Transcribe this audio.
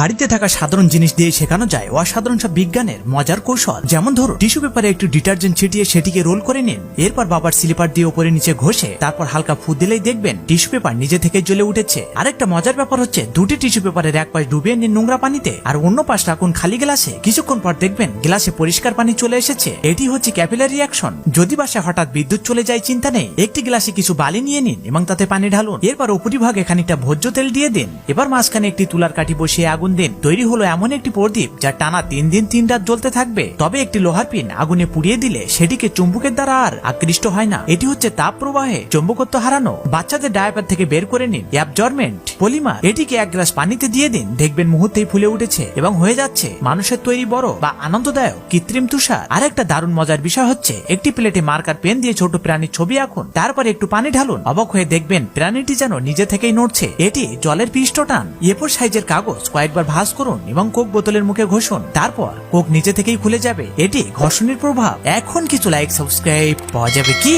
বাড়িতে থাকা সাধারণ জিনিস দিয়ে শেখানো যায় অসাধারণ সব বিজ্ঞানের মজার কৌশল। যেমন ধরো, টিস্যু পেপারে একটু ডিটারজেন্ট ছিটিয়ে সেটিকে রোল করে নিন। এরপর বাবার স্লিপার দিয়ে উপরে নিচে ঘষে তারপর হালকা ফু দিলেই দেখবেন টিস্যু পেপার নিজে থেকে জ্বলে উঠেছে। আরেকটা মজার ব্যাপার হচ্ছে, দুটি টিস্যু পেপারের এক পাশ ডুবিয়ে নিন নোংরা পানিতে আর অন্য পাশ রাখুন খালি গ্লাসে। কিছুক্ষণ পর দেখবেন গ্লাসে পরিষ্কার পানি চলে এসেছে। এটি হচ্ছে ক্যাপিলারি রিঅ্যাকশন। যদি বাসায় হঠাৎ বিদ্যুৎ চলে যায়, চিন্তা নেই, একটি গ্লাসে কিছু বালি নিয়ে নিন এবং তাতে পানি ঢালুন। এরপর উপরিভাগে খানিকটা ভোজ্য তেল দিয়ে দিন। এবার মাঝখানে একটি তুলার কাঠি বসিয়ে আগুন দিন। তৈরি হলো এমন একটি প্রদীপ যা টানা 3 দিন 3 রাত জ্বলতে থাকবে। তবে একটি লোহার পিন আগুনে পুড়িয়ে দিলে সেটিকে চুম্বকের দ্বারা আর আকৃষ্ট হয় না। এটি হচ্ছে তাপ প্রবাহে চুম্বকত্ব হারানো। বাচ্চাদের ডায়াপার থেকে বের করে নিন অ্যাবজর্বেন্ট পলিমার। এটিকে 1 গ্লাস পানিতে দিয়ে দিন, দেখবেন মুহূর্তেই ফুলে উঠেছে এবং হয়ে যাচ্ছে মানুষের তৈরি বড় বা আনন্দদায়ক কৃত্রিম তুষার। আর একটা দারুণ মজার বিষয় হচ্ছে, একটি প্লেটে মার্কার পেন দিয়ে ছোট প্রাণীর ছবি আঁকুন, তারপর একটু পানি ঢালুন। অবাক হয়ে দেখবেন প্রাণীটি যেন নিজে থেকেই নড়ছে। এটি জলের পৃষ্ঠ টান। এরপর সাইজের কাগজ কয়েকবার ভাঁজ করুন এবং কোক বোতলের মুখে ঘষুন, তারপর কোক নিজে থেকেই খুলে যাবে। এটি ঘর্ষণের প্রভাব। এখন কিছু লাইক সাবস্ক্রাইব পাওয়া যাবে কি?